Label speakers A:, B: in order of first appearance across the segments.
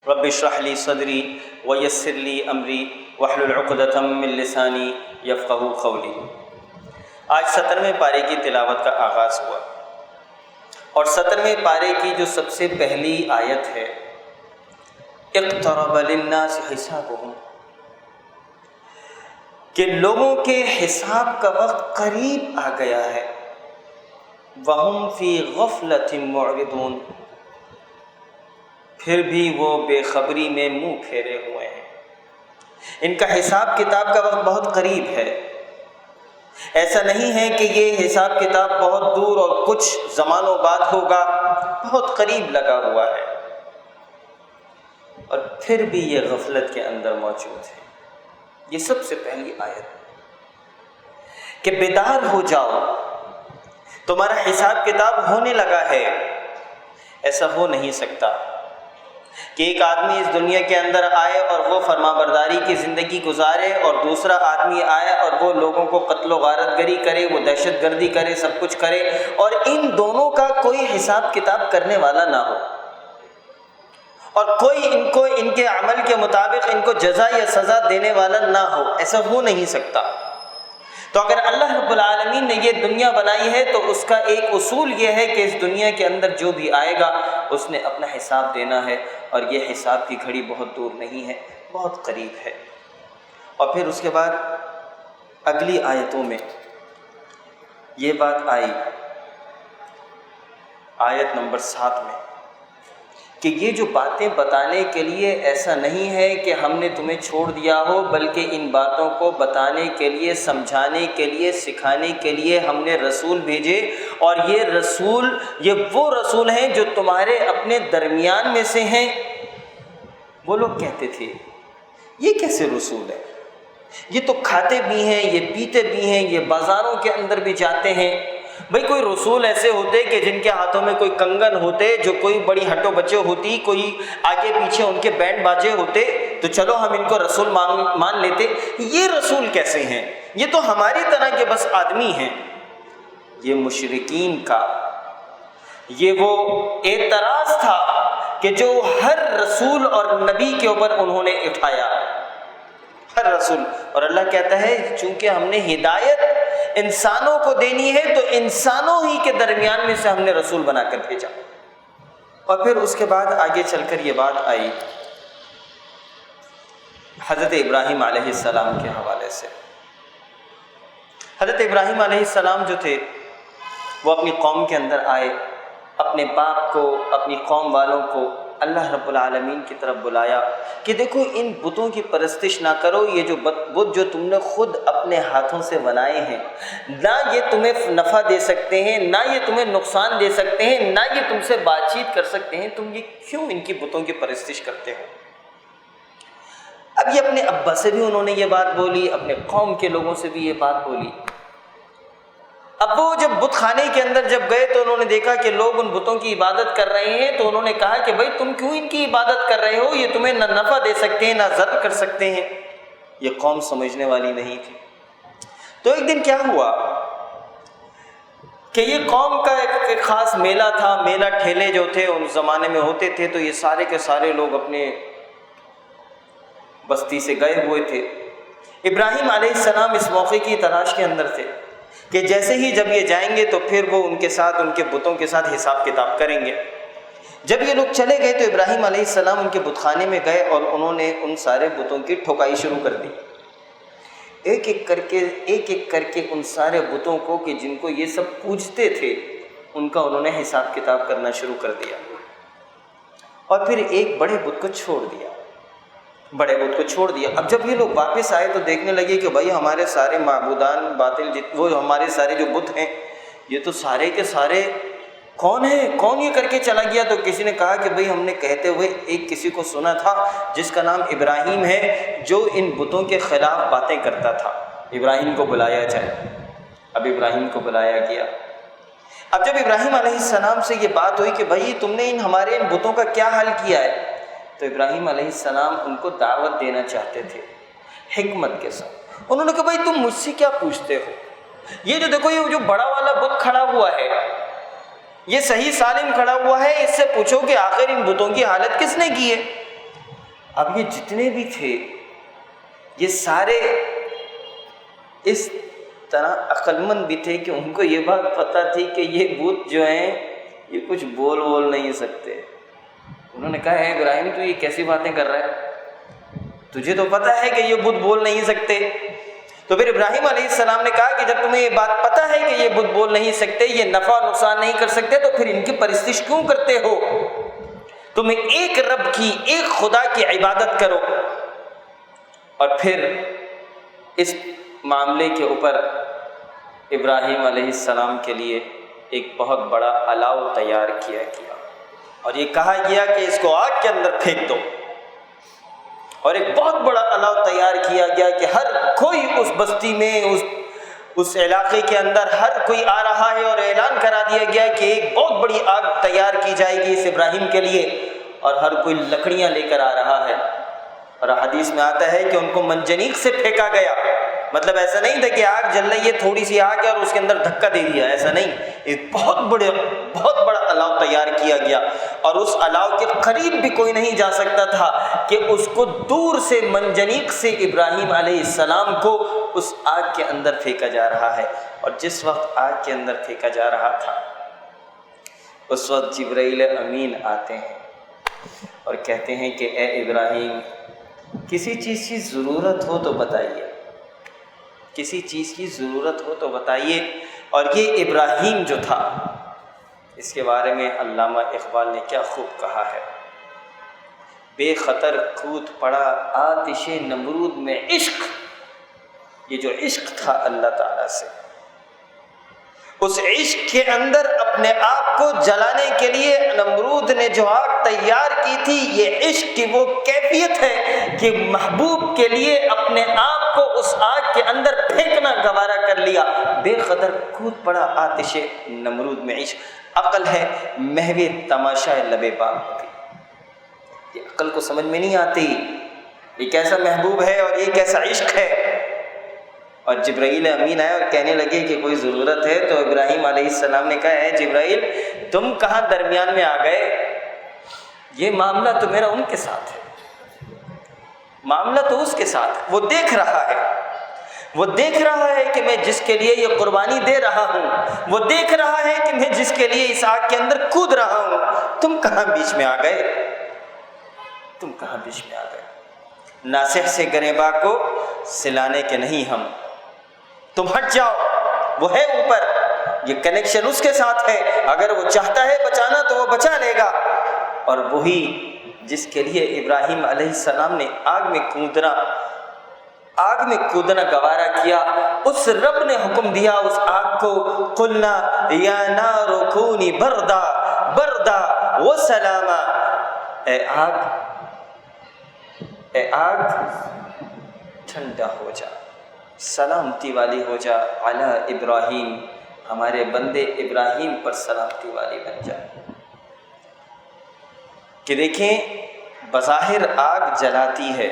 A: رب اشرح لی صدری ویسر لی امری واحلل عقدۃ من لسانی یفقہوا قولی۔ آج 17ویں پارے کی تلاوت کا آغاز ہوا، اور 17ویں پارے کی جو سب سے پہلی آیت ہے، اقترب للناس حسابهم، کہ لوگوں کے حساب کا وقت قریب آ گیا ہے، وہم فی غفلۃ معرضون، پھر بھی وہ بے خبری میں منہ پھیرے ہوئے ہیں۔ ان کا حساب کتاب کا وقت بہت قریب ہے، ایسا نہیں ہے کہ یہ حساب کتاب بہت دور اور کچھ زمانوں بعد ہوگا، بہت قریب لگا ہوا ہے، اور پھر بھی یہ غفلت کے اندر موجود ہے۔ یہ سب سے پہلی آیت کہ بیدار ہو جاؤ، تمہارا حساب کتاب ہونے لگا ہے۔ ایسا ہو نہیں سکتا کہ ایک آدمی اس دنیا کے اندر آئے اور وہ فرما برداری کی زندگی گزارے، اور دوسرا آدمی آئے اور وہ لوگوں کو قتل و غارت گری کرے، وہ دہشت گردی کرے، سب کچھ کرے، اور ان دونوں کا کوئی حساب کتاب کرنے والا نہ ہو، اور کوئی ان کو ان کے عمل کے مطابق ان کو جزا یا سزا دینے والا نہ ہو۔ ایسا ہو نہیں سکتا۔ تو اگر اللہ رب العالمین نے یہ دنیا بنائی ہے تو اس کا ایک اصول یہ ہے کہ اس دنیا کے اندر جو بھی آئے گا اس نے اپنا حساب دینا ہے، اور یہ حساب کی گھڑی بہت دور نہیں ہے، بہت قریب ہے۔ اور پھر اس کے بعد اگلی آیتوں میں یہ بات آئی، آیت نمبر 7 میں، کہ یہ جو باتیں بتانے کے لیے ایسا نہیں ہے کہ ہم نے تمہیں چھوڑ دیا ہو، بلکہ ان باتوں کو بتانے کے لیے، سمجھانے کے لیے، سکھانے کے لیے ہم نے رسول بھیجے، اور یہ رسول، یہ وہ رسول ہیں جو تمہارے اپنے درمیان میں سے ہیں۔ وہ لوگ کہتے تھے یہ کیسے رسول ہے، یہ تو کھاتے بھی ہیں، یہ پیتے بھی ہیں، یہ بازاروں کے اندر بھی جاتے ہیں۔ بھئی کوئی رسول ایسے ہوتے کہ جن کے ہاتھوں میں کوئی کنگن ہوتے، جو کوئی بڑی ہٹو بچے ہوتی، کوئی آگے پیچھے ان کے بینڈ باجے ہوتے، تو چلو ہم ان کو رسول مان لیتے۔ یہ رسول کیسے ہیں، یہ تو ہماری طرح کے بس آدمی ہیں۔ یہ مشرکین کا یہ وہ اعتراض تھا کہ جو ہر رسول اور نبی کے اوپر انہوں نے اٹھایا، ہر رسول۔ اور اللہ کہتا ہے چونکہ ہم نے ہدایت انسانوں کو دینی ہے تو انسانوں ہی کے درمیان میں سے ہم نے رسول بنا کر بھیجا۔ اور پھر اس کے بعد آگے چل کر یہ بات آئی حضرت ابراہیم علیہ السلام کے حوالے سے۔ حضرت ابراہیم علیہ السلام جو تھے وہ اپنی قوم کے اندر آئے، اپنے باپ کو، اپنی قوم والوں کو اللہ رب العالمین کی طرف بلایا کہ دیکھو ان بتوں کی پرستش نہ کرو، یہ جو بت جو تم نے خود اپنے ہاتھوں سے بنائے ہیں، نہ یہ تمہیں نفع دے سکتے ہیں، نہ یہ تمہیں نقصان دے سکتے ہیں، نہ یہ تم سے بات چیت کر سکتے ہیں، تم یہ کیوں ان کی بتوں کی پرستش کرتے ہو؟ اب یہ اپنے ابا سے بھی انہوں نے یہ بات بولی، اپنے قوم کے لوگوں سے بھی یہ بات بولی۔ اب وہ جب بت خانے کے اندر جب گئے تو انہوں نے دیکھا کہ لوگ ان بتوں کی عبادت کر رہے ہیں، تو انہوں نے کہا کہ بھائی تم کیوں ان کی عبادت کر رہے ہو، یہ تمہیں نہ نفع دے سکتے ہیں، نہ ضرر کر سکتے ہیں۔ یہ قوم سمجھنے والی نہیں تھی۔ تو ایک دن کیا ہوا کہ یہ قوم کا ایک خاص میلہ تھا، میلہ ٹھیلے جو تھے ان زمانے میں ہوتے تھے، تو یہ سارے کے سارے لوگ اپنے بستی سے گئے ہوئے تھے۔ ابراہیم علیہ السلام اس موقع کی تلاش کے اندر تھے کہ جیسے ہی جب یہ جائیں گے تو پھر وہ ان کے ساتھ، ان کے بتوں کے ساتھ حساب کتاب کریں گے۔ جب یہ لوگ چلے گئے تو ابراہیم علیہ السلام ان کے بت خانے میں گئے اور انہوں نے ان سارے بتوں کی ٹھکائی شروع کر دی، ایک ایک کر کے ان سارے بتوں کو کہ جن کو یہ سب پوجتے تھے ان کا انہوں نے حساب کتاب کرنا شروع کر دیا، اور پھر ایک بڑے بت کو چھوڑ دیا، بڑے بت کو چھوڑ دیا۔ اب جب یہ لوگ واپس آئے تو دیکھنے لگے کہ بھائی ہمارے سارے معبودان باطل وہ ہمارے سارے جو بت ہیں یہ تو سارے کے سارے کون ہیں، کون یہ کر کے چلا گیا؟ تو کسی نے کہا کہ بھئی ہم نے کہتے ہوئے ایک کسی کو سنا تھا جس کا نام ابراہیم ہے، جو ان بتوں کے خلاف باتیں کرتا تھا، ابراہیم کو بلایا جائے۔ اب ابراہیم کو بلایا گیا۔ اب جب ابراہیم علیہ السلام سے یہ بات ہوئی کہ بھئی تم نے ہمارے ان بتوں کا کیا حل کیا ہے، تو ابراہیم علیہ السلام ان کو دعوت دینا چاہتے تھے حکمت کے ساتھ۔ انہوں نے کہا بھائی تم مجھ سے کیا پوچھتے ہو، یہ جو دیکھو یہ جو بڑا والا بت کھڑا ہوا ہے یہ صحیح سالم کھڑا ہوا ہے، اس سے پوچھو کہ آخر ان بتوں کی حالت کس نے کی ہے۔ اب یہ جتنے بھی تھے یہ سارے اس طرح عقل مند بھی تھے کہ ان کو یہ بات پتہ تھی کہ یہ بت جو ہیں یہ کچھ بول نہیں سکتے۔ انہوں نے کہا، اے ابراہیم تو یہ کیسی باتیں کر رہا ہے، تجھے تو پتہ ہے کہ یہ بت بول نہیں سکتے۔ تو پھر ابراہیم علیہ السلام نے کہا کہ جب تمہیں یہ بات پتہ ہے کہ یہ بت بول نہیں سکتے، یہ نفع نقصان نہیں کر سکتے، تو پھر ان کی پرستش کیوں کرتے ہو؟ تمہیں ایک رب کی، ایک خدا کی عبادت کرو۔ اور پھر اس معاملے کے اوپر ابراہیم علیہ السلام کے لیے ایک بہت بڑا الاؤ تیار کیا گیا اور یہ کہا گیا کہ اس کو آگ کے اندر پھینک دو، اور ایک بہت بڑا الاؤ تیار کیا گیا کہ ہر کوئی اس بستی میں، اس علاقے کے اندر ہر کوئی آ رہا ہے، اور اعلان کرا دیا گیا کہ ایک بہت بڑی آگ تیار کی جائے گی اس ابراہیم کے لیے، اور ہر کوئی لکڑیاں لے کر آ رہا ہے۔ اور حدیث میں آتا ہے کہ ان کو منجنیق سے پھینکا گیا، مطلب ایسا نہیں تھا کہ آگ جل رہی ہے، تھوڑی سی آگ ہے اور اس کے اندر دھکا دے دیا، ایسا نہیں، ایک بہت بڑا الاؤ تیار کیا گیا، اور اس الاؤ کے قریب بھی کوئی نہیں جا سکتا تھا کہ اس کو دور سے منجنیق سے ابراہیم علیہ السلام کو اس آگ کے اندر پھینکا جا رہا ہے۔ اور جس وقت آگ کے اندر پھینکا جا رہا تھا اس وقت جبرائیل امین آتے ہیں اور کہتے ہیں کہ اے ابراہیم، کسی چیز کی ضرورت ہو تو بتائیے، کسی چیز کی ضرورت ہو تو بتائیے۔ اور یہ ابراہیم جو تھا، اس کے بارے میں علامہ اقبال نے کیا خوب کہا ہے، بے خطر کود پڑا آتش نمرود میں عشق، یہ جو عشق تھا اللہ تعالیٰ سے، اس عشق کے اندر اپنے آپ کو جلانے کے لیے نمرود نے جو آگ تیار کی تھی، یہ عشق کی وہ کیفیت ہے کہ محبوب کے لیے اپنے آپ کو اس آگ کے اندر پھینکنا گوارا کر لیا۔ بے قدر کود پڑا آتش نمرود میں عشق، عقل ہے محو تماشا لب باغ ہوتی، یہ عقل کو سمجھ میں نہیں آتی یہ کیسا محبوب ہے اور یہ کیسا عشق ہے۔ اور جبرائیل امین آئے اور کہنے لگے کہ کوئی ضرورت ہے، تو ابراہیم علیہ السلام نے کہا، اے جبرائیل تم کہاں درمیان میں آ گئے، یہ معاملہ تو میرا ان کے ساتھ ہے، معاملہ تو اس کے ساتھ، وہ دیکھ رہا ہے، وہ دیکھ رہا ہے کہ میں جس کے لیے یہ قربانی دے رہا ہوں، وہ دیکھ رہا ہے کہ میں جس کے لیے اس آگ کے اندر کود رہا ہوں، تم کہاں بیچ میں آ گئے، تم کہاں بیچ میں آ گئے۔ ناصح سے گریباں کو سلانے کے نہیں ہم، تم ہٹ جاؤ، وہ ہے اوپر، یہ کنیکشن اس کے ساتھ ہے، اگر وہ چاہتا ہے بچانا تو وہ بچا لے گا۔ اور وہی جس کے لیے ابراہیم علیہ السلام نے آگ میں کودنا گوارا کیا، اس رب نے حکم دیا اس آگ کو، قلنا یا نار کونی بردا بردا وسلاما، اے آگ ٹھنڈا ہو جا، سلامتی والی ہو جا، علی ابراہیم، ہمارے بندے ابراہیم پر سلامتی والی بن جا۔ کہ دیکھیں بظاہر آگ جلاتی ہے،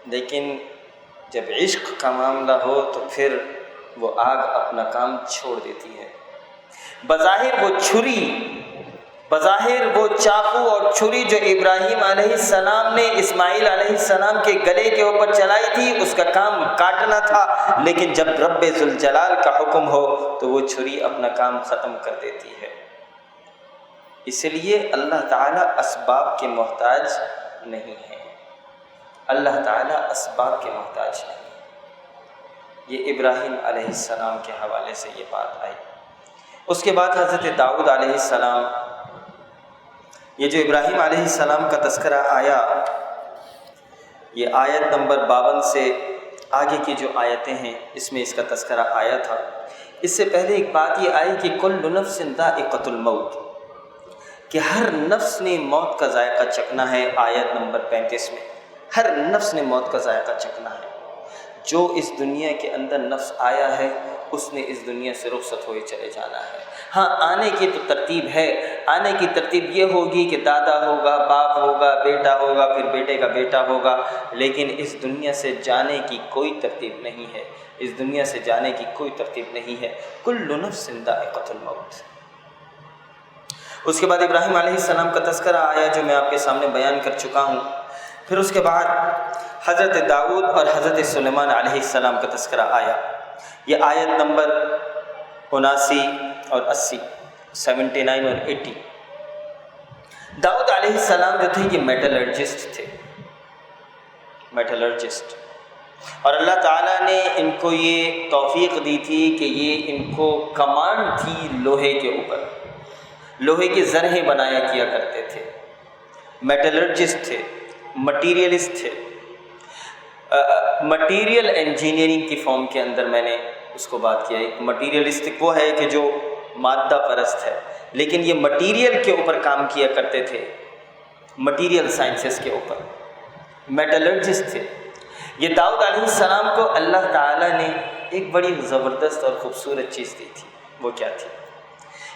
A: لیکن جب عشق کا معاملہ ہو تو پھر وہ آگ اپنا کام چھوڑ دیتی ہے۔ بظاہر وہ چھری، بظاہر وہ چاقو اور چھری جو ابراہیم علیہ السلام نے اسماعیل علیہ السلام کے گلے کے اوپر چلائی تھی، اس کا کام کاٹنا تھا، لیکن جب رب ذوالجلال کا حکم ہو تو وہ چھری اپنا کام ختم کر دیتی ہے۔ اس لیے اللہ تعالیٰ اسباب کے محتاج نہیں ہے، اللہ تعالیٰ اسباب کے محتاج نہیں۔ یہ ابراہیم علیہ السلام کے حوالے سے یہ بات آئی۔ اس کے بعد حضرت داؤد علیہ السلام، یہ جو ابراہیم علیہ السلام کا تذکرہ آیا، یہ آیت نمبر 52 سے آگے کی جو آیتیں ہیں اس میں اس کا تذکرہ آیا تھا۔ اس سے پہلے ایک بات یہ آئی کہ کل نفس ذائقۃ الموت، کہ ہر نفس نے موت کا ذائقہ چکھنا ہے۔ آیت نمبر 35 میں ہر نفس نے موت کا ذائقہ چکھنا ہے۔ جو اس دنیا کے اندر نفس آیا ہے اس نے اس دنیا سے رخصت ہوئے چلے جانا ہے۔ ہاں آنے کی تو ترتیب ہے، آنے کی ترتیب یہ ہوگی کہ دادا ہوگا، باپ ہوگا، بیٹا ہوگا، پھر بیٹے کا بیٹا ہوگا، لیکن اس دنیا سے جانے کی کوئی ترتیب نہیں ہے، اس دنیا سے جانے کی کوئی ترتیب نہیں ہے۔ کل نفس ذائقۃ الموت۔ اس کے بعد ابراہیم علیہ السلام کا تذکرہ آیا جو میں آپ کے سامنے بیان کر چکا ہوں پھر اس کے بعد حضرت داؤد اور حضرت سلیمان علیہ السلام کا تذکرہ آیا۔ یہ آیت نمبر 79 اور 80، 79 اور 80۔ داؤد علیہ السلام جو تھے یہ میٹلرجسٹ تھے، میٹلرجسٹ، اور اللہ تعالیٰ نے ان کو یہ توفیق دی تھی کہ یہ ان کو کمانڈ تھی لوہے کے اوپر، لوہے کی زرہیں بنایا کیا کرتے تھے، میٹلرجسٹ تھے، مٹیریلسٹ تھے۔ مٹیریل انجینئرنگ کی فارم کے اندر میں نے اس کو بات کیا۔ ایک مٹیریلسٹک وہ ہے کہ جو مادہ پرست ہے، لیکن یہ مٹیریل کے اوپر کام کیا کرتے تھے، مٹیریل سائنسز کے اوپر، میٹلرجسٹ تھے۔ یہ داؤد علیہ السلام کو اللہ تعالیٰ نے ایک بڑی زبردست اور خوبصورت چیز دی تھی۔ وہ کیا تھی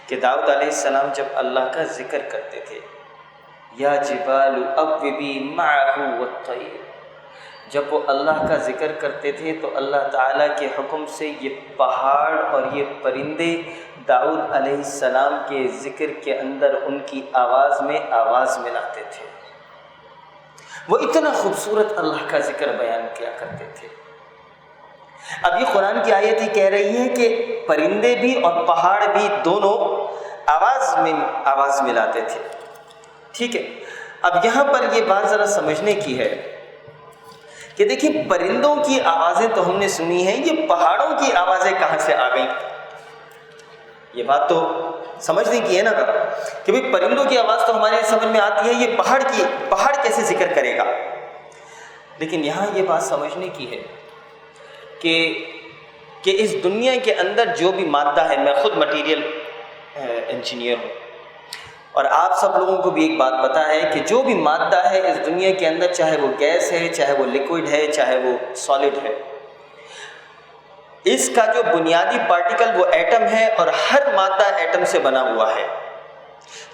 A: کہ داؤد علیہ السلام جب اللہ کا ذکر کرتے تھے، یا جبال اوبی معہ والطیر، جب وہ اللہ کا ذکر کرتے تھے تو اللہ تعالیٰ کے حکم سے یہ پہاڑ اور یہ پرندے داؤد علیہ السلام کے ذکر کے اندر ان کی آواز میں آواز ملاتے تھے۔ وہ اتنا خوبصورت اللہ کا ذکر بیان کیا کرتے تھے۔ اب یہ قرآن کی آیت ہی کہہ رہی ہے کہ پرندے بھی اور پہاڑ بھی دونوں آواز ملاتے تھے، ٹھیک ہے۔ اب یہاں پر یہ بات ذرا سمجھنے کی ہے کہ دیکھیے پرندوں کی آوازیں تو ہم نے سنی ہیں، یہ پہاڑوں کی آوازیں کہاں سے آ گئیں؟ یہ بات تو سمجھنے کی ہے نا کہ بھئی پرندوں کی آواز تو ہمارے سمجھ میں آتی ہے، یہ پہاڑ کیسے ذکر کرے گا؟ لیکن یہاں یہ بات سمجھنے کی ہے کہ اس دنیا کے اندر جو بھی مادہ ہے، میں خود مٹیریل انجینئر ہوں، اور آپ سب لوگوں کو بھی ایک بات پتہ ہے کہ جو بھی مادہ ہے اس دنیا کے اندر، چاہے وہ گیس ہے، چاہے وہ لیکوئڈ ہے، چاہے وہ سالڈ ہے، اس کا جو بنیادی پارٹیکل وہ ایٹم ہے، اور ہر مادہ ایٹم سے بنا ہوا ہے،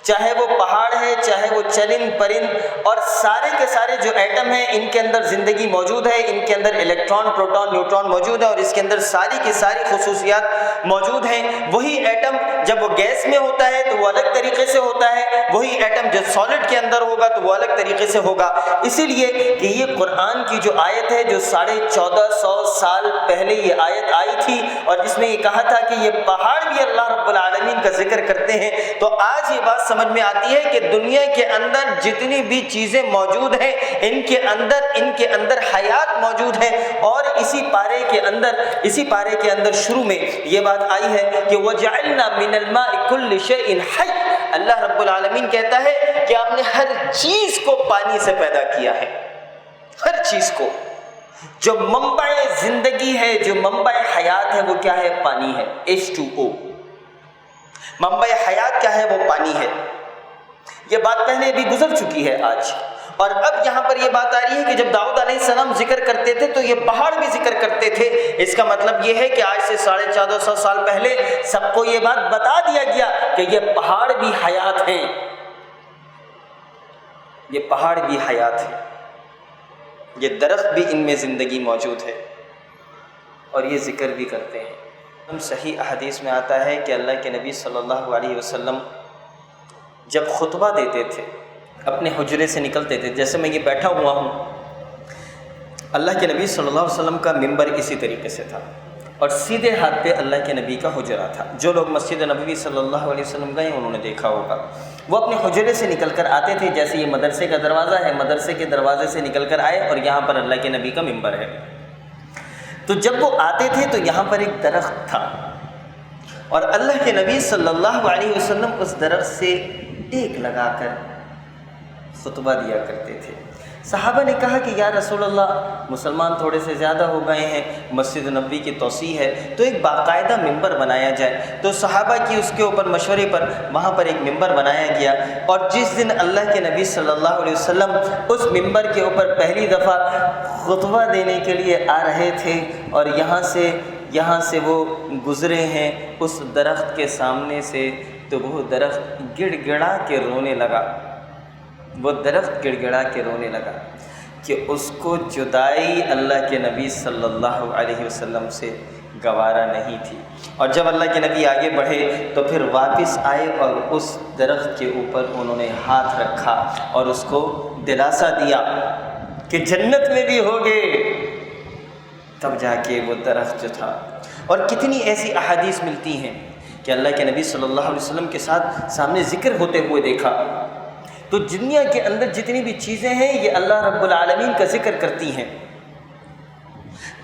A: چاہے وہ پہاڑ ہے، چاہے وہ چرند پرند، اور سارے کے سارے جو ایٹم ہیں ان کے اندر زندگی موجود ہے، ان کے اندر الیکٹران، پروٹون، نیوٹران موجود ہے، اور اس کے اندر ساری کی ساری خصوصیات موجود ہیں۔ وہی ایٹم جب وہ گیس میں ہوتا ہے تو وہ الگ طریقے سے ہوتا ہے، وہی ایٹم جب سالڈ کے اندر ہوگا تو وہ الگ طریقے سے ہوگا۔ اسی لیے کہ یہ قرآن کی جو آیت ہے جو 1450 سال پہلے یہ آیت آئی تھی، اور جس میں یہ کہا تھا کہ یہ پہاڑ بھی اللہ رب العالمین کا ذکر کرتے ہیں، تو آج یہ بات سمجھ میں آتی ہے کہ دنیا کے اندر جتنی بھی چیزیں موجود ہیں ان کے اندر حیات موجود ہے۔ اور اسی پارے کے اندر شروع میں یہ بات آئی ہے کہ وَجَعَلْنَا مِنَ الْمَاءِ كُلِّ شَيْءٍ حَيٍّ، اللہ رب العالمین کہتا ہے کہ ہم نے ہر چیز کو پانی سے پیدا کیا ہے، ہر چیز کو۔ جو منبع زندگی ہے، جو منبع حیات ہے، وہ کیا ہے؟ پانی ہے، H2O۔ منبع حیات کیا ہے؟ وہ پانی ہے۔ یہ بات پہلے بھی گزر چکی ہے آج، اور اب یہاں پر یہ بات آ رہی ہے کہ جب داؤد علیہ السلام ذکر کرتے تھے تو یہ پہاڑ بھی ذکر کرتے تھے۔ اس کا مطلب یہ ہے کہ آج سے 1450 سال پہلے سب کو یہ بات بتا دیا گیا کہ یہ پہاڑ بھی حیات ہیں، یہ پہاڑ بھی حیات ہیں، یہ درخت بھی ان میں زندگی موجود ہے، اور یہ ذکر بھی کرتے ہیں۔ صحیح احادیث میں آتا ہے کہ اللہ کے نبی صلی اللہ علیہ وسلم جب خطبہ دیتے تھے، اپنے حجرے سے نکلتے تھے، جیسے میں یہ بیٹھا ہوا ہوں، اللہ کے نبی صلی اللہ علیہ وسلم کا ممبر اسی طریقے سے تھا، اور سیدھے ہاتھ پہ اللہ کے نبی کا حجرہ تھا۔ جو لوگ مسجد نبوی صلی اللہ علیہ وسلم گئے انہوں نے دیکھا ہوگا، وہ اپنے حجرے سے نکل کر آتے تھے، جیسے یہ مدرسے کا دروازہ ہے، مدرسے کے دروازے سے نکل کر آئے اور یہاں پر اللہ کے نبی کا ممبر ہے۔ تو جب وہ آتے تھے تو یہاں پر ایک درخت تھا، اور اللہ کے نبی صلی اللہ علیہ وسلم اس درخت سے ٹیک لگا کر خطبہ دیا کرتے تھے۔ صحابہ نے کہا کہ یا رسول اللہ، مسلمان تھوڑے سے زیادہ ہو گئے ہیں، مسجد نبوی کی توسیع ہے، تو ایک باقاعدہ ممبر بنایا جائے۔ تو صحابہ کی اس کے اوپر مشورے پر وہاں پر ایک ممبر بنایا گیا، اور جس دن اللہ کے نبی صلی اللہ علیہ وسلم اس ممبر کے اوپر پہلی دفعہ خطبہ دینے کے لیے آ رہے تھے، اور یہاں سے وہ گزرے ہیں اس درخت کے سامنے سے، تو وہ درخت گڑ گڑا کے رونے لگا، وہ درخت گڑ گڑا کے رونے لگا کہ اس کو جدائی اللہ کے نبی صلی اللہ علیہ وسلم سے گوارا نہیں تھی۔ اور جب اللہ کے نبی آگے بڑھے تو پھر واپس آئے اور اس درخت کے اوپر انہوں نے ہاتھ رکھا اور اس کو دلاسا دیا کہ جنت میں بھی ہوگے، تب جا کے وہ درخت جو تھا. اور کتنی ایسی احادیث ملتی ہیں کہ اللہ کے نبی صلی اللہ علیہ وسلم کے ساتھ سامنے ذکر ہوتے ہوئے دیکھا. تو دنیا کے اندر جتنی بھی چیزیں ہیں یہ اللہ رب العالمین کا ذکر کرتی ہیں.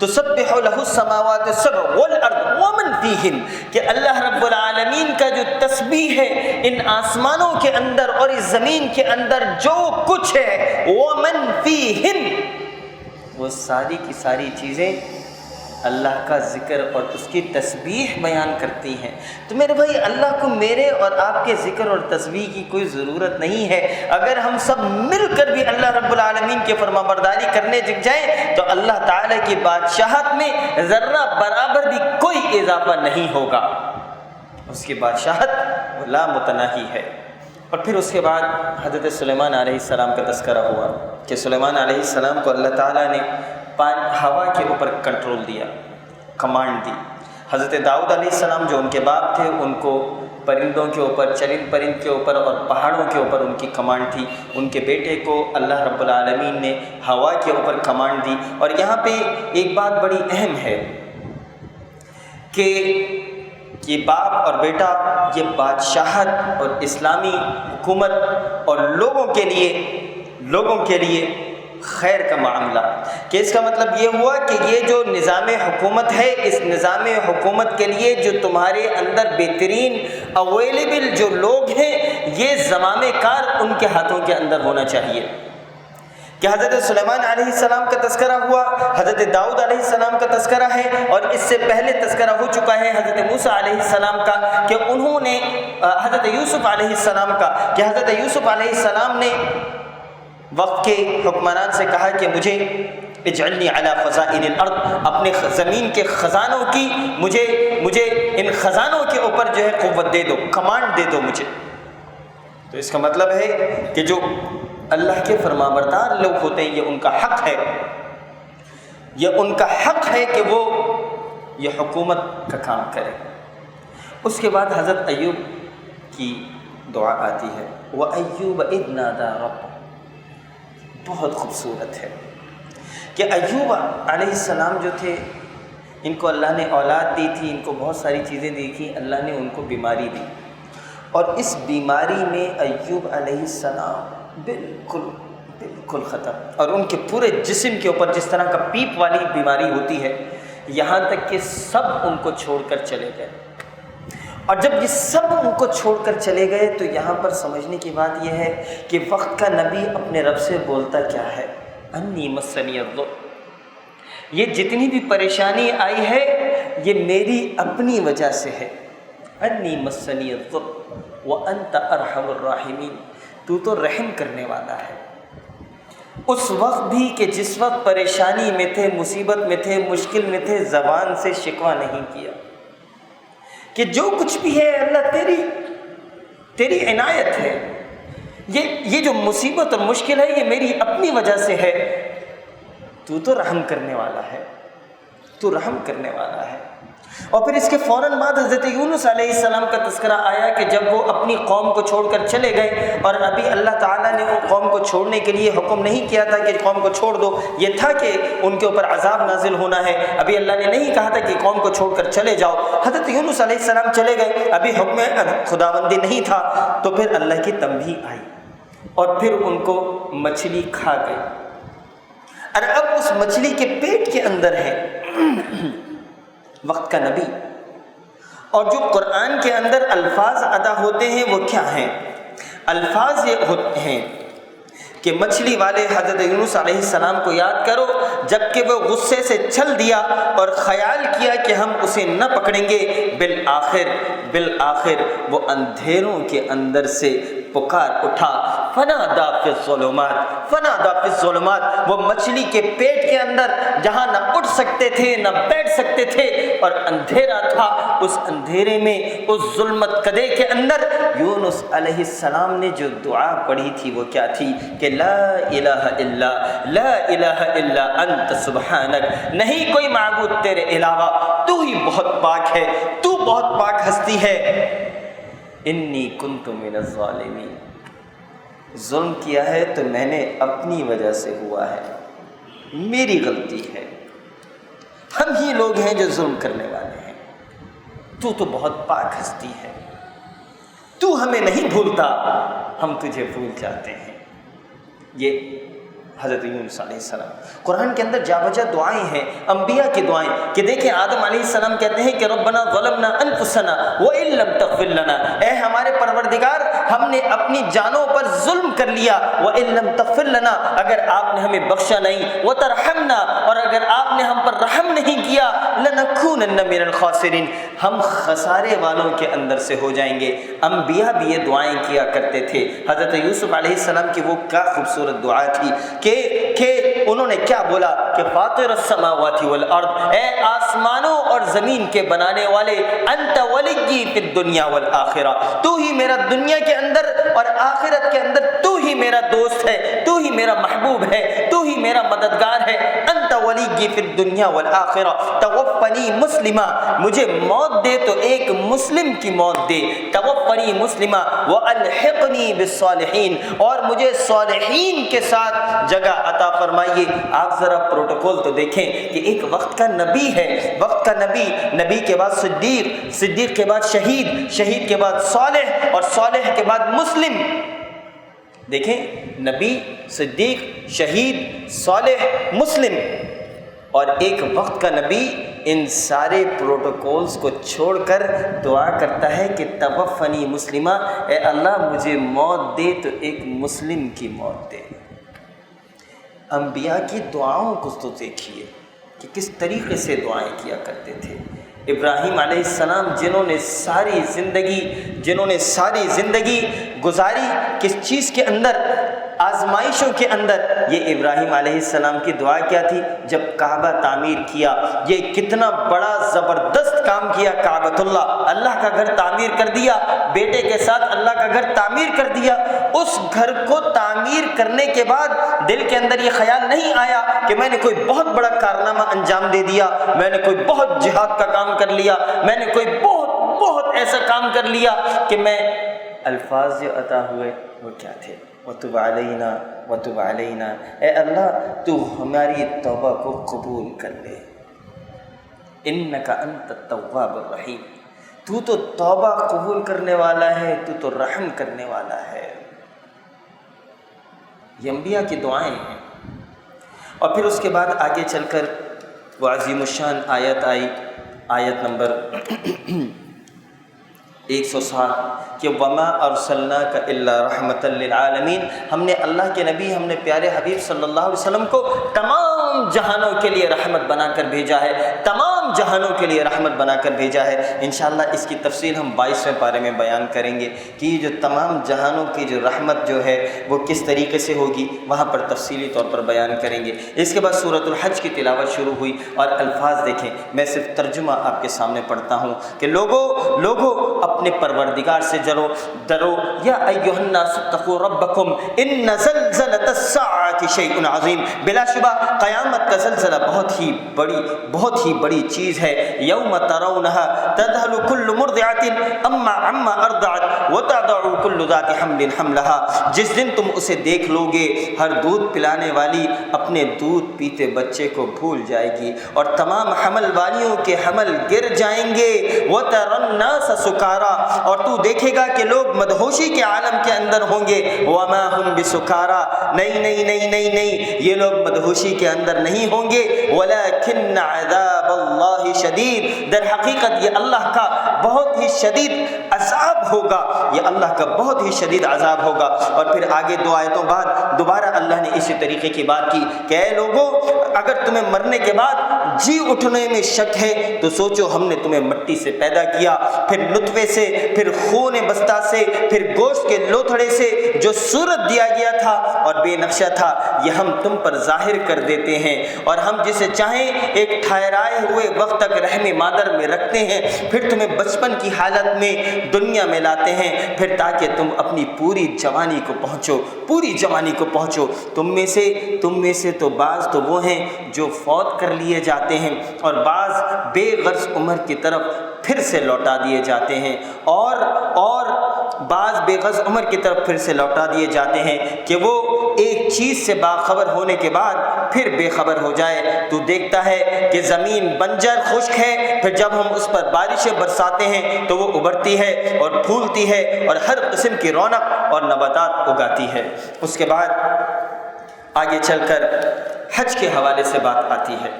A: تسبح له السماوات السبع والارض ومن فیہن، کہ اللہ رب العالمین کا جو تسبیح ہے ان آسمانوں کے اندر اور اس زمین کے اندر جو کچھ ہے، ومن فیہن، وہ ساری کی ساری چیزیں اللہ کا ذکر اور اس کی تسبیح بیان کرتی ہیں. تو میرے بھائی، اللہ کو میرے اور آپ کے ذکر اور تسبیح کی کوئی ضرورت نہیں ہے. اگر ہم سب مل کر بھی اللہ رب العالمین کی فرمانبرداری کرنے لگ جائیں تو اللہ تعالیٰ کی بادشاہت میں ذرہ برابر بھی کوئی اضافہ نہیں ہوگا. اس کی بادشاہت لا متناہی ہے. اور پھر اس کے بعد حضرت سلیمان علیہ السلام کا تذکرہ ہوا کہ سلیمان علیہ السلام کو اللہ تعالیٰ نے ہوا کے اوپر کنٹرول دیا، کمانڈ دی. حضرت داؤد علیہ السلام جو ان کے باپ تھے، ان کو پرندوں کے اوپر، چرند پرند کے اوپر اور پہاڑوں کے اوپر ان کی کمانڈ تھی. ان کے بیٹے کو اللہ رب العالمین نے ہوا کے اوپر کمانڈ دی. اور یہاں پہ ایک بات بڑی اہم ہے کہ یہ باپ اور بیٹا، یہ بادشاہت اور اسلامی حکومت اور لوگوں کے لیے خیر کا معاملہ، کہ اس کا مطلب یہ ہوا کہ یہ جو نظام حکومت ہے، اس نظام حکومت کے لیے جو تمہارے اندر بہترین اویلیبل جو لوگ ہیں، یہ زمام کار ان کے ہاتھوں کے اندر ہونا چاہیے. کہ حضرت سلیمان علیہ السلام کا تذکرہ ہوا، حضرت داؤد علیہ السلام کا تذکرہ ہے، اور اس سے پہلے تذکرہ ہو چکا ہے حضرت موسیٰ علیہ السلام کا کہ انہوں نے حضرت یوسف علیہ السلام کا کہ حضرت یوسف علیہ السلام نے وقت کے حکمران سے کہا کہ مجھے اجعلنی علی خزائن الارض، اپنے زمین کے خزانوں کی مجھے ان خزانوں کے اوپر جو ہے قوت دے دو، کمانڈ دے دو مجھے. تو اس کا مطلب ہے کہ جو اللہ کے فرمانبردار لوگ ہوتے ہیں، یہ ان کا حق ہے کہ وہ یہ حکومت کا کام کرے. اس کے بعد حضرت ایوب کی دعا آتی ہے، وَأَيُّوبَ إِذْ نَادَىٰ رَبَّهُ. بہت خوبصورت ہے کہ ایوب علیہ السلام جو تھے، ان کو اللہ نے اولاد دی تھی، ان کو بہت ساری چیزیں دی تھیں، اللہ نے ان کو بیماری دی. اور اس بیماری میں ایوب علیہ السلام بالکل ختم، اور ان کے پورے جسم کے اوپر جس طرح کا پیپ والی بیماری ہوتی ہے، یہاں تک کہ سب ان کو چھوڑ کر چلے گئے. اور جب یہ سب ان کو چھوڑ کر چلے گئے تو یہاں پر سمجھنے کی بات یہ ہے کہ وقت کا نبی اپنے رب سے بولتا کیا ہے، انی مسنی الضر. یہ جتنی بھی پریشانی آئی ہے یہ میری اپنی وجہ سے ہے. انی مسنی الضر وانت ارحم الراحمین، تو تو رحم کرنے والا ہے. اس وقت بھی کہ جس وقت پریشانی میں تھے، مصیبت میں تھے، مشکل میں تھے، زبان سے شکوہ نہیں کیا کہ جو کچھ بھی ہے اللہ تیری عنایت ہے، یہ جو مصیبت اور مشکل ہے یہ میری اپنی وجہ سے ہے. تو رحم کرنے والا ہے، تو رحم کرنے والا ہے. اور پھر اس کے فوراً بعد حضرت یونس علیہ السلام کا تذکرہ آیا کہ جب وہ اپنی قوم کو چھوڑ کر چلے گئے، اور ابھی اللہ تعالیٰ نے وہ قوم کو چھوڑنے کے لیے حکم نہیں کیا تھا کہ قوم کو چھوڑ دو، یہ تھا کہ ان کے اوپر عذاب نازل ہونا ہے. ابھی اللہ نے نہیں کہا تھا کہ قوم کو چھوڑ کر چلے جاؤ. حضرت یونس علیہ السلام چلے گئے، ابھی حکم خداوندی نہیں تھا. تو پھر اللہ کی تنبیہ آئی اور پھر ان کو مچھلی کھا گئی. اور اب اس مچھلی کے پیٹ کے اندر ہے وقت کا نبی. اور جو قرآن کے اندر الفاظ ادا ہوتے ہیں وہ کیا ہیں؟ الفاظ یہ ہوتے ہیں کہ مچھلی والے حضرت یونس علیہ السلام کو یاد کرو جب کہ وہ غصے سے چھل دیا اور خیال کیا کہ ہم اسے نہ پکڑیں گے. بالآخر وہ اندھیروں کے اندر سے پکار اٹھا، فنادی فی الظلمات. وہ مچھلی کے پیٹ کے اندر جہاں نہ اٹھ سکتے تھے نہ بیٹھ سکتے تھے اور اندھیرا تھا، اس اندھیرے میں، اس ظلمت کدے کے اندر یونس علیہ السلام نے جو دعا پڑھی تھی وہ کیا تھی کہ لا الہ الا انت سبحانک، نہیں کوئی معبود تیرے علاوہ، تو ہی بہت پاک ہے، تو بہت پاک ہستی ہے. انی کنت من الظالمین، ظلم کیا ہے تو میں نے اپنی وجہ سے ہوا ہے. میری غلطی ہے، ہم ہی لوگ ہیں جو ظلم کرنے والے ہیں، تو بہت پاک ہستی ہے، تو ہمیں نہیں بھولتا، ہم تجھے بھول جاتے ہیں۔ یہ حضرت یونس علیہ السلام، قرآن کے اندر جا بجا دعائیں ہیں، انبیاء کی دعائیں، کہ دیکھیں آدم علیہ السلام کہتے ہیں کہ ربنا ظلمنا انفسنا وان لم تغفر لنا، اے ہمارے پروردگار ہم نے اپنی جانوں پر ظلم کر لیا، وان لم تغفر لنا، اگر آپ نے ہمیں بخشا نہیں، وترحمنا، اور اگر آپ نے ہم پر رحم نہیں کیا، لنکونن من الخاسرین، ہم خسارے والوں کے اندر سے ہو جائیں گے۔ انبیاء بھی یہ دعائیں کیا کرتے تھے۔ حضرت یوسف علیہ السلام کی وہ کیا خوبصورت دعا تھی کہ انہوں نے کیا بولا کہ فاطر السماوات والارض، اے آسمانوں اور زمین کے بنانے والے، انت ولی فی الدنیا والآخرہ، تو ہی میرا دنیا کے اندر اور آخرت کے اندر تو ہی میرا دوست ہے، تو ہی میرا محبوب ہے، تو ہی میرا مددگار ہے، انت ولی فی الدنیا والآخرہ، توفنی مسلمہ، مجھے موت دے تو ایک مسلم کی موت دے، توفنی مسلمہ والحقنی بالصالحین، اور مجھے صالحین کے ساتھ جگہ عطا فرمائیے۔ آپ ذرا پروٹوکول تو دیکھیں کہ ایک وقت کا نبی ہے، وقت کا نبی، نبی کے بعد صدیق، صدیق کے بعد شہید، شہید کے بعد صالح، اور صالح کے بعد مسلم۔ دیکھیں نبی، صدیق، شہید، صالح، مسلم، اور ایک وقت کا نبی ان سارے پروٹوکولز کو چھوڑ کر دعا کرتا ہے کہ توفنی مسلمہ، اے اللہ مجھے موت دے تو ایک مسلم کی موت دے۔ انبیاء کی دعاؤں کو تو دیکھیے کہ کس طریقے سے دعائیں کیا کرتے تھے۔ ابراہیم علیہ السلام جنہوں نے ساری زندگی گزاری کس چیز کے اندر؟ آزمائشوں کے اندر۔ یہ ابراہیم علیہ السلام کی دعا کیا تھی جب کعبہ تعمیر کیا؟ یہ کتنا بڑا زبردست کام کیا، کعبۃ اللہ، اللہ کا گھر تعمیر کر دیا، بیٹے کے ساتھ اللہ کا گھر تعمیر کر دیا۔ اس گھر کو تعمیر کرنے کے بعد دل کے اندر یہ خیال نہیں آیا کہ میں نے کوئی بہت بڑا کارنامہ انجام دے دیا، میں نے کوئی بہت جہاد کا کام کر لیا، میں نے کوئی بہت ایسا کام کر لیا کہ میں، الفاظ جو عطا ہوئے وہ کیا تھے؟ وَتُبْ عَلَيْنَا وَتُبْ عَلَيْنَا، اے اللہ تو ہماری توبہ کو قبول کر لے، اِنَّكَ أَنْتَ التَّوَّابُ الرَّحِيمُ، تو توبہ قبول کرنے والا ہے، تو رحم کرنے والا ہے۔ یہ انبیاء کی دعائیں ہیں۔ اور پھر اس کے بعد آگے چل کر وہ عظیم الشان آیت آئی، آیت نمبر 107 کہ وما ارسلناک الا رحمۃ للعالمین، ہم نے اللہ کے نبی، ہم نے پیارے حبیب صلی اللہ علیہ وسلم کو تمام جہانوں کے لیے رحمت بنا کر بھیجا ہے، تمام جہانوں کے لیے رحمت بنا کر بھیجا ہے۔ انشاءاللہ اس کی تفصیل ہم 22ویں پارے میں بیان کریں گے کہ یہ جو تمام جہانوں کی جو رحمت جو ہے وہ کس طریقے سے ہوگی، وہاں پر تفصیلی طور پر بیان کریں گے۔ اس کے بعد سورۃ الحج کی تلاوت شروع ہوئی، اور الفاظ دیکھیں، میں صرف ترجمہ آپ کے سامنے پڑھتا ہوں کہ لوگو اپنے پروردگار سے ڈرو، یا ایھا الناس اتقوا ربکم ان زلزلۃ الساعۃ شیء عظیم، بلا شبہ قیامت کا زلزلہ بہت ہی بڑی چیز ہے۔ یوم ترونھا تذہل کل مرضعۃ عما ارضعت وتضع کل ذات حمل حملها، جس دن تم اسے دیکھ لو گے ہر دودھ پلانے والی اپنے دودھ پیتے بچے کو بھول جائے گی، اور تمام حمل والیوں کے حمل گر جائیں گے۔ وتری الناس سکارا، اور تو دیکھے گا کہ لوگ مدہوشی کے عالم کے اندر ہوں گے۔ وما ہم بسکارا، نہیں، یہ لوگ مدہوشی کے اندر نہیں ہوں گے۔ ولکن عذاب اللہ شدید، در حقیقت یہ اللہ کا بہت ہی شدید عذاب ہوگا، یہ اللہ کا بہت ہی شدید عذاب ہوگا۔ اور پھر آگے 2 آیتوں بعد دوبارہ اللہ نے اسی طریقے کی بات کی کہ اے لوگوں، اگر تمہیں مرنے کے بعد جی اٹھنے میں شک ہے تو سوچو ہم نے تمہیں مٹی سے پیدا کیا، پھر نطفے سے، پھر خون بستہ سے، پھر گوشت کے لوتھڑے سے، جو صورت دیا گیا تھا اور بے نقشہ تھا یہ ہم تم پر ظاہر کر دیتے ہیں، اور ہم جسے چاہیں ایک ٹھہرائے ہوئے وقت تک رحم مادر میں رکھتے ہیں، پھر تمہیں بچپن کی حالت میں دنیا میں لاتے ہیں، پھر تاکہ تم اپنی پوری جوانی کو پہنچو۔ تم میں سے تو بعض تو وہ ہیں جو فوت کر لیے جاتے ہیں، اور بعض بے غرض عمر کی طرف پھر سے لوٹا دیے جاتے ہیں، اور بعض بے غز عمر کی طرف پھر سے لوٹا دیے جاتے ہیں کہ وہ ایک چیز سے باخبر ہونے کے بعد پھر بے خبر ہو جائے۔ تو دیکھتا ہے کہ زمین بنجر خشک ہے، پھر جب ہم اس پر بارشیں برساتے ہیں تو وہ ابھرتی ہے اور پھولتی ہے اور ہر قسم کی رونق اور نباتات اگاتی ہے۔ اس کے بعد آگے چل کر حج کے حوالے سے بات آتی ہے۔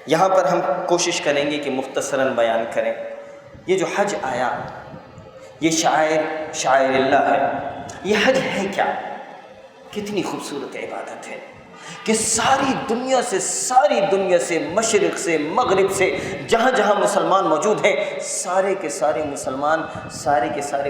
A: یہاں پر ہم کوشش کریں گے کہ مختصراً بیان کریں۔ یہ جو حج آیا یہ شاعر اللہ ہے۔ یہ حج ہے کیا؟ کتنی خوبصورت عبادت ہے کہ ساری دنیا سے مشرق سے مغرب سے جہاں جہاں مسلمان موجود ہیں سارے کے سارے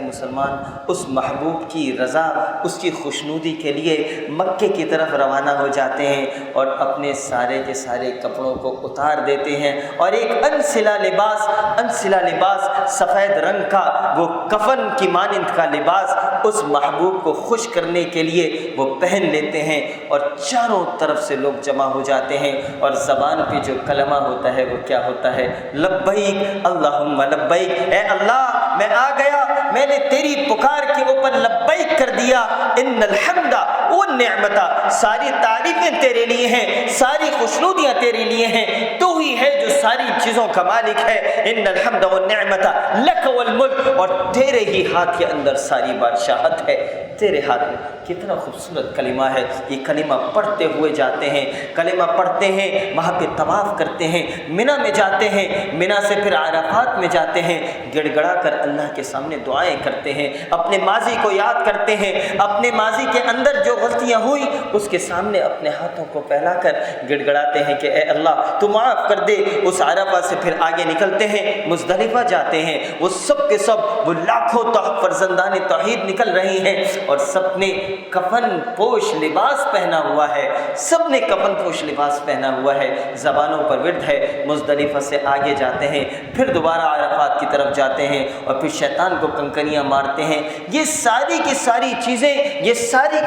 A: مسلمان اس محبوب کی رضا، اس کی خوشنودی کے لیے مکے کی طرف روانہ ہو جاتے ہیں اور اپنے سارے کے سارے کپڑوں کو اتار دیتے ہیں اور ایک انسلا لباس سفید رنگ کا وہ کفن کی مانند کا لباس اس محبوب کو خوش کرنے کے لیے وہ پہن لیتے ہیں اور چاروں طرف سے لوگ جمع ہو جاتے ہیں اور زبان پہ جو کلمہ ہوتا ہے وہ کیا ہوتا ہے؟ لبیک اللہم لبیک، اے اللہ میں آ گیا، میں نے تیری پکار کے اوپر لبیک کر دیا، ان الحمد والنعمت، ساری تعریفیں تیرے لیے ہیں، ساری خوشنودیاں تیرے لیے ہیں، تو ہی ہے جو ساری چیزوں کا مالک ہے، ان الحمد والنعمت لک والملک، اور تیرے ہی ہاتھ کے اندر ساری بادشاہت ہے، تیرے ہاتھ میں۔ کتنا خوبصورت کلمہ ہے یہ، کلمہ پڑھتے ہوئے جاتے ہیں، کلمہ پڑھتے ہیں، وہاں پہ طواف کرتے ہیں، منی میں جاتے ہیں، منی سے پھر عرفات میں جاتے ہیں، گڑ گڑا کر اللہ کے سامنے دعائیں کرتے ہیں، اپنے ماضی کو یاد کرتے ہیں، اپنے ماضی کے اندر جو غلطیاں ہوئی اس کے سامنے اپنے ہاتھوں کو پھیلا کر گڑ گڑاتے ہیں کہ اے اللہ تو معاف کر دے۔ اس عرفہ سے پھر آگے نکلتے ہیں، مزدلفہ جاتے ہیں، وہ سب کے سب وہ لاکھوں فرزندان توحید نکل رہی ہیں اور سب نے کفن پوش لباس پہنا ہوا ہے، سب نے کفن پوش لباس پہنا ہوا ہے، زبانوں پر ورد ہے۔ مزدلفہ سے آگے جاتے ہیں، پھر دوبارہ عرفات کی طرف جاتے ہیں اور پھر شیطان کو کنکریاں مارتے ہیں۔ یہ ساری کی ساری چیزیں، یہ ساری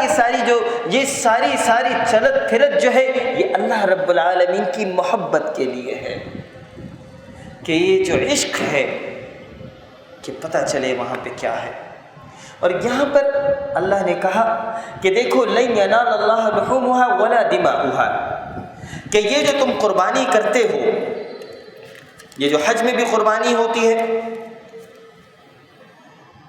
A: چلت پھرت جو ہے یہ اللہ رب العالمین کی محبت کے لیے ہے کہ یہ جو عشق ہے کہ پتہ چلے وہاں پہ کیا ہے۔ اور یہاں پر اللہ نے کہا کہ دیکھو لن ینال اللہ لحومها ولا دماؤها، کہ یہ جو تم قربانی کرتے ہو، یہ جو حج میں بھی قربانی ہوتی ہے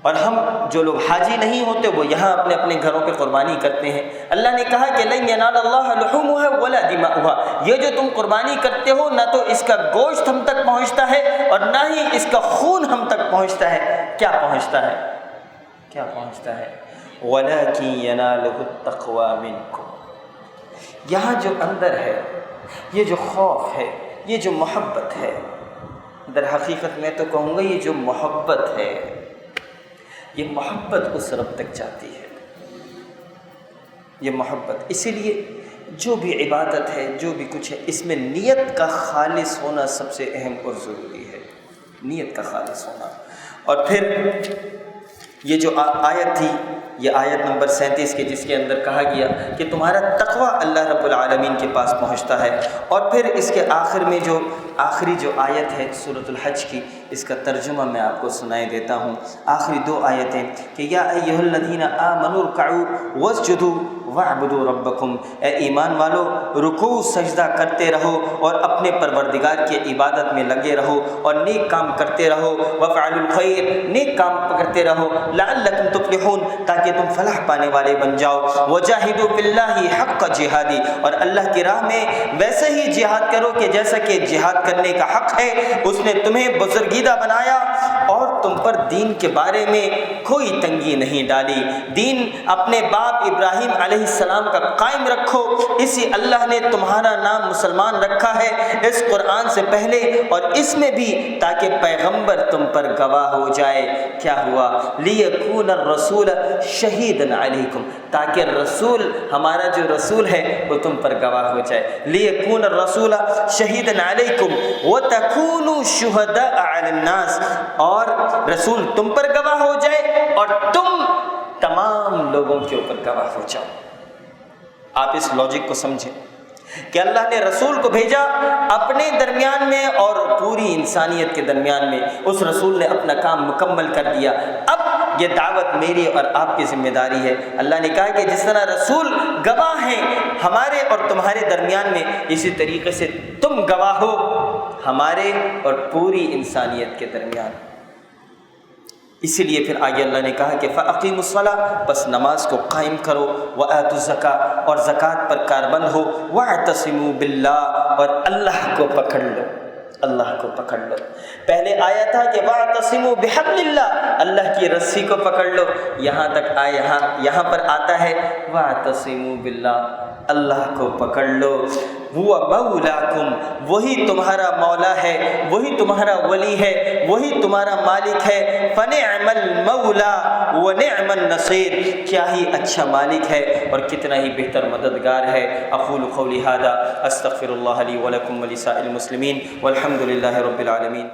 A: اور ہم جو لوگ حاجی نہیں ہوتے وہ یہاں اپنے اپنے گھروں پہ قربانی کرتے ہیں، اللہ نے کہا کہ لن ینال اللہ لحومها ولا دماؤها، یہ جو تم قربانی کرتے ہو نہ تو اس کا گوشت ہم تک پہنچتا ہے اور نہ ہی اس کا خون ہم تک پہنچتا ہے۔ کیا پہنچتا ہے؟ وَلَكِنْ يَنَالُهُ التَّقْوَى مِنْكُمْ، یہاں جو اندر ہے یہ جو خوف ہے، یہ جو محبت ہے، در حقیقت میں تو کہوں گا یہ جو محبت ہے یہ محبت اس رب تک جاتی ہے، یہ محبت۔ اسی لیے جو بھی عبادت ہے، جو بھی کچھ ہے، اس میں نیت کا خالص ہونا سب سے اہم اور ضروری ہے، نیت کا خالص ہونا۔ اور پھر یہ جو آیت تھی، یہ آیت نمبر 37 کے جس کے اندر کہا گیا کہ تمہارا تقوی اللہ رب العالمین کے پاس پہنچتا ہے، اور پھر اس کے آخر میں جو آخری جو آیت ہے سورۃ الحج کی، اس کا ترجمہ میں آپ کو سنائی دیتا ہوں۔ آخری دو آیتیں کہ یا ایھا الذین آمنوا ارکعوا واسجدوا واعبدوا ربکم، اے ایمان والو رکوع سجدہ کرتے رہو اور اپنے پروردگار کی عبادت میں لگے رہو اور نیک کام کرتے رہو، وافعلوا الخیر، نیک کام کرتے رہو، لعلکم تفلحون، تاکہ تم فلاح پانے والے بن جاؤ، وجاہدوا فی اللہ حق جہادی، اور اللہ کی راہ میں ویسے ہی جہاد کرو کہ جیسا کہ جہاد کرنے کا حق ہے، اس نے تمہیں بزرگیدہ بنایا اور تم پر دین کے بارے میں کوئی تنگی نہیں ڈالی، دین اپنے باپ ابراہیم علیہ السلام کا قائم رکھو، اسی اللہ نے تمہارا نام مسلمان رکھا ہے اس قرآن سے پہلے اور اس میں بھی، تاکہ پیغمبر تم پر گواہ ہو جائے۔ کیا ہوا؟ لیکون الرسول شہیدا علیکم، تاکہ رسول، ہمارا جو رسول ہے وہ تم پر گواہ ہو جائے، لیکون الرسول شہیدا علیکم وتکونوا شہداء علی الناس، اور رسول تم پر گواہ ہو جائے اور تم تمام لوگوں کے اوپر گواہ ہو جاؤ۔ آپ اس لاجک کو سمجھیں کہ اللہ نے رسول کو بھیجا اپنے درمیان میں اور پوری انسانیت کے درمیان میں، اس رسول نے اپنا کام مکمل کر دیا، اب یہ دعوت میری اور آپ کی ذمہ داری ہے۔ اللہ نے کہا کہ جس طرح رسول گواہ ہیں ہمارے اور تمہارے درمیان میں، اسی طریقے سے تم گواہ ہو ہمارے اور پوری انسانیت کے درمیان۔ اسی لیے پھر آگے اللہ نے کہا کہ فَأَقِيمُوا الصَّلَاةَ، بس نماز کو قائم کرو، وَآتُوا الزَّكَاةَ، اور زکوٰۃ پر کاربند ہو، وَاعْتَصِمُوا بِاللَّهِ، اور اللہ کو پکڑ لو، اللہ کو پکڑ لو۔ پہلے آیا تھا کہ وَاعْتَصِمُوا بِحَبْلِ اللَّهِ، اللہ کی رسی کو پکڑ لو، یہاں تک آیا، یہاں پر آتا ہے وَاعْتَصِمُوا بِاللَّهِ، اللہ کو پکڑ لو، هُوَ مَوْلَاكُمْ، وہی تمہارا مولا ہے، وہی تمہارا ولی ہے، وہی تمہارا مالک ہے، فَنِعْمَ الْمَوْلَى وَنِعْمَ النَّصِيرُ، کیا ہی اچھا مالک ہے اور کتنا ہی بہتر مددگار ہے۔ اقول قولی ھذا استغفر اللہ لی ولکم ولسائر المسلمین والحمد للہ رب العالمین۔